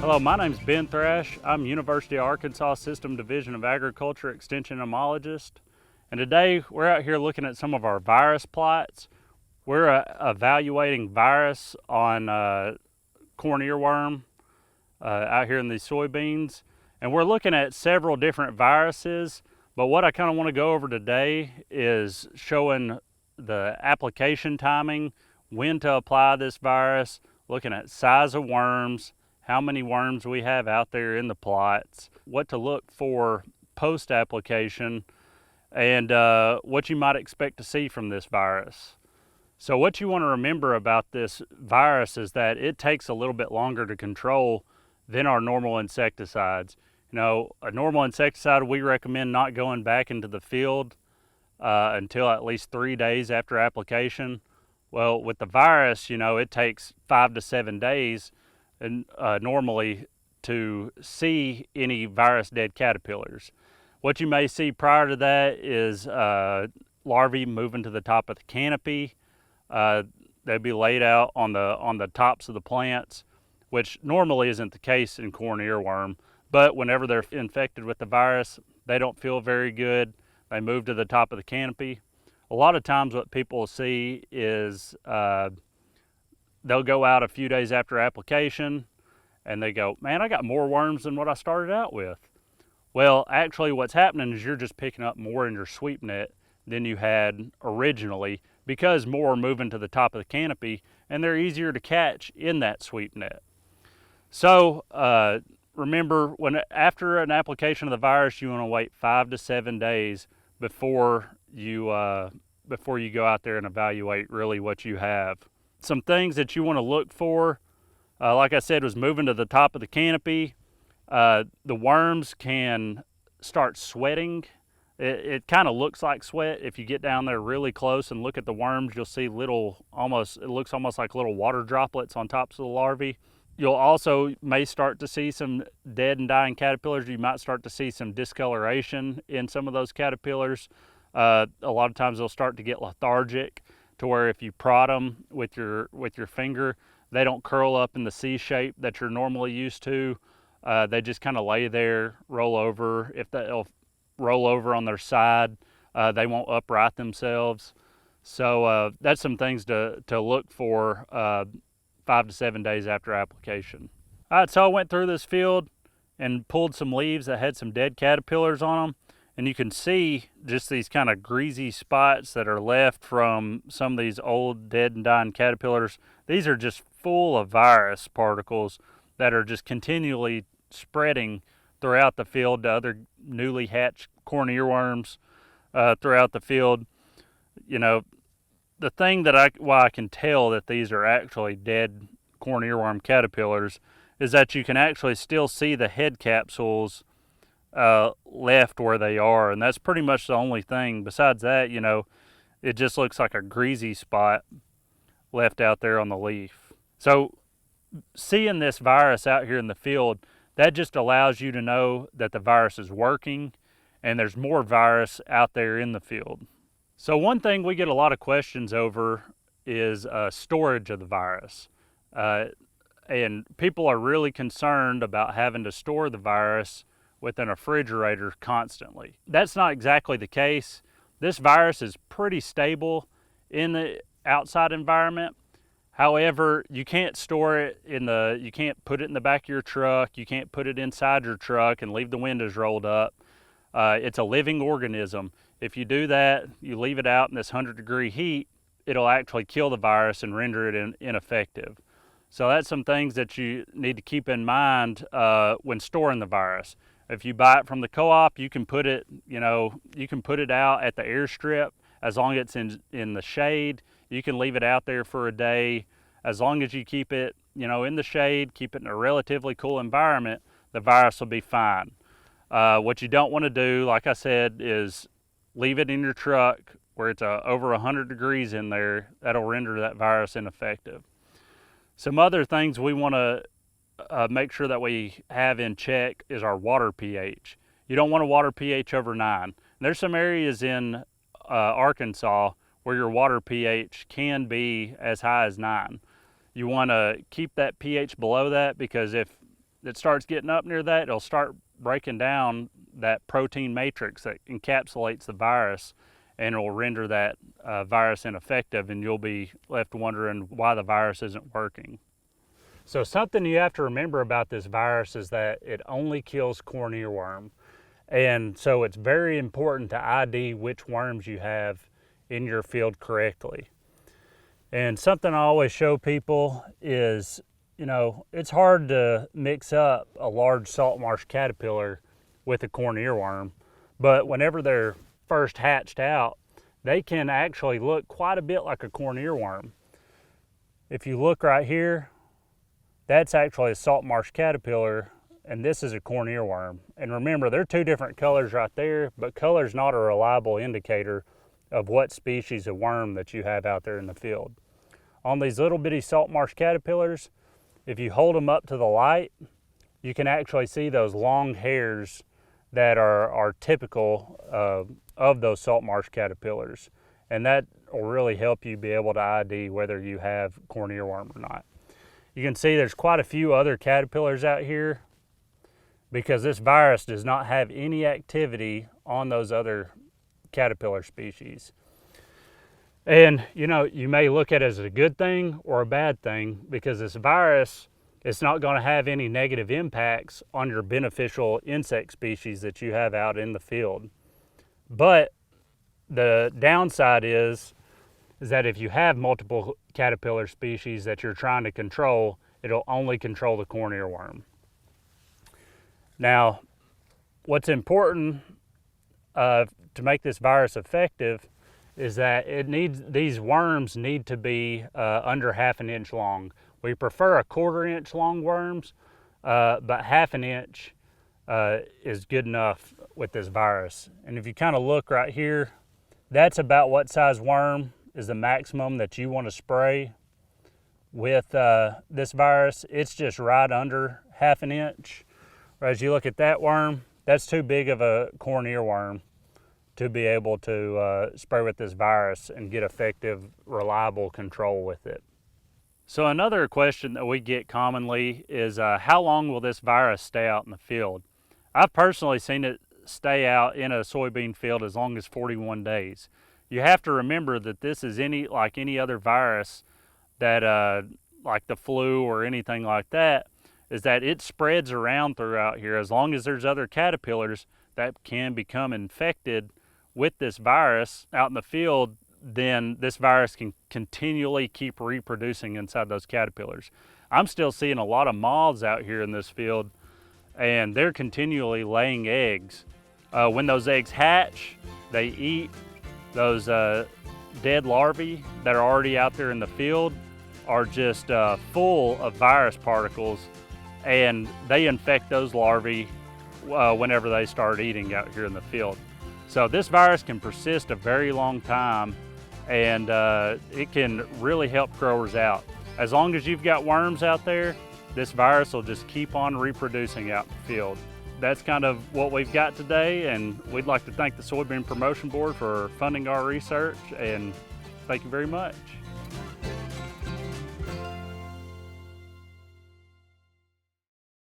Hello, my name's Ben Thrash. I'm University of Arkansas System Division of Agriculture Extension entomologist. And today we're out here looking at some of our virus plots. We're evaluating virus on corn earworm out here in these soybeans. And we're looking at several different viruses, but what I kind of want to go over today is showing the application timing, when to apply this virus, looking at size of worms, how many worms we have out there in the plots, what to look for post-application, and what you might expect to see from this virus. So what you want to remember about this virus is that it takes a little bit longer to control than our normal insecticides. You know, a normal insecticide, we recommend not going back into the field until at least 3 days after application. Well, with the virus, you know, it takes 5 to 7 days and normally to see any virus dead caterpillars. What you may see prior to that is larvae moving to the top of the canopy. They'll be laid out on the tops of the plants, which normally isn't the case in corn earworm. But whenever they're infected with the virus, they don't feel very good. They move to the top of the canopy. A lot of times what people will see is they'll go out a few days after application and they go, man, I got more worms than what I started out with. Well, actually what's happening is you're just picking up more in your sweep net than you had originally because more are moving to the top of the canopy and they're easier to catch in that sweep net. So remember, after an application of the virus, you want to wait 5 to 7 days before you go out there and evaluate really what you have. Some things that you want to look for, like I said, was moving to the top of the canopy. The worms can start sweating. It kind of looks like sweat. If you get down there really close and look at the worms, you'll see it looks almost like little water droplets on tops of the larvae. You'll also may start to see some dead and dying caterpillars. You might start to see some discoloration in some of those caterpillars. A lot of times they'll start to get lethargic to where if you prod them with your finger, they don't curl up in the C shape that you're normally used to. They just kind of lay there, roll over. If they'll roll over on their side, they won't upright themselves. So that's some things to look for 5 to 7 days after application. All right, so I went through this field and pulled some leaves that had some dead caterpillars on them. And you can see just these kind of greasy spots that are left from some of these old dead and dying caterpillars. These are just full of virus particles that are just continually spreading throughout the field to other newly hatched corn earworms throughout the field. You know, the thing why I can tell that these are actually dead corn earworm caterpillars is that you can actually still see the head capsules left where they are, and that's pretty much the only thing. Besides that, you know, it just looks like a greasy spot left out there on the leaf. So seeing this virus out here in the field, that just allows you to know that the virus is working and there's more virus out there in the field. So one thing we get a lot of questions over is storage of the virus. And people are really concerned about having to store the virus within a refrigerator constantly. That's not exactly the case. This virus is pretty stable in the outside environment. However, you can't store it you can't put it in the back of your truck. You can't put it inside your truck and leave the windows rolled up. It's a living organism. If you do that, you leave it out in this 100-degree heat, it'll actually kill the virus and render it ineffective. So that's some things that you need to keep in mind when storing the virus. If you buy it from the co-op, you can put it out at the airstrip as long as it's in the shade. You can leave it out there for a day. As long as you keep it, in the shade, keep it in a relatively cool environment, the virus will be fine. What you don't want to do, like I said, is leave it in your truck where it's over 100 degrees in there. That'll render that virus ineffective. Some other things we want to make sure that we have in check is our water pH. You don't want a water pH over 9. There's some areas in Arkansas where your water pH can be as high as 9. You want to keep that pH below that because if that starts getting up near that, it'll start breaking down that protein matrix that encapsulates the virus, and it will render that virus ineffective, and you'll be left wondering why the virus isn't working. So something you have to remember about this virus is that it only kills corn earworm. And so it's very important to ID which worms you have in your field correctly. And something I always show people is, it's hard to mix up a large salt marsh caterpillar with a corn earworm, but whenever they're first hatched out, they can actually look quite a bit like a corn earworm. If you look right here, that's actually a salt marsh caterpillar, and this is a corn earworm. And remember, they're two different colors right there, but color's not a reliable indicator of what species of worm that you have out there in the field. On these little bitty salt marsh caterpillars, if you hold them up to the light, you can actually see those long hairs that are typical of those salt marsh caterpillars. And that will really help you be able to ID whether you have corn earworm or not. You can see there's quite a few other caterpillars out here because this virus does not have any activity on those other caterpillar species. And you may look at it as a good thing or a bad thing, because this virus, it's not going to have any negative impacts on your beneficial insect species that you have out in the field. But the downside is that if you have multiple caterpillar species that you're trying to control, it'll only control the corn earworm. Now, what's important to make this virus effective is that these worms need to be under 1/2 inch long. We prefer 1/4 inch long worms, but 1/2 inch is good enough with this virus. And if you kind of look right here, that's about what size worm is the maximum that you want to spray with this virus. It's just right under 1/2 inch. As you look at that worm, that's too big of a corn earworm to be able to spray with this virus and get effective, reliable control with it. So another question that we get commonly is how long will this virus stay out in the field? I've personally seen it stay out in a soybean field as long as 41 days. You have to remember that this is like any other virus that like the flu or anything like that, is that it spreads around throughout here. As long as there's other caterpillars that can become infected with this virus out in the field, then this virus can continually keep reproducing inside those caterpillars. I'm still seeing a lot of moths out here in this field, and they're continually laying eggs. When those eggs hatch, they eat those dead larvae that are already out there in the field, are just full of virus particles, and they infect those larvae whenever they start eating out here in the field. So this virus can persist a very long time, and it can really help growers out. As long as you've got worms out there, this virus will just keep on reproducing out in the field. That's kind of what we've got today, and we'd like to thank the Soybean Promotion Board for funding our research, and thank you very much.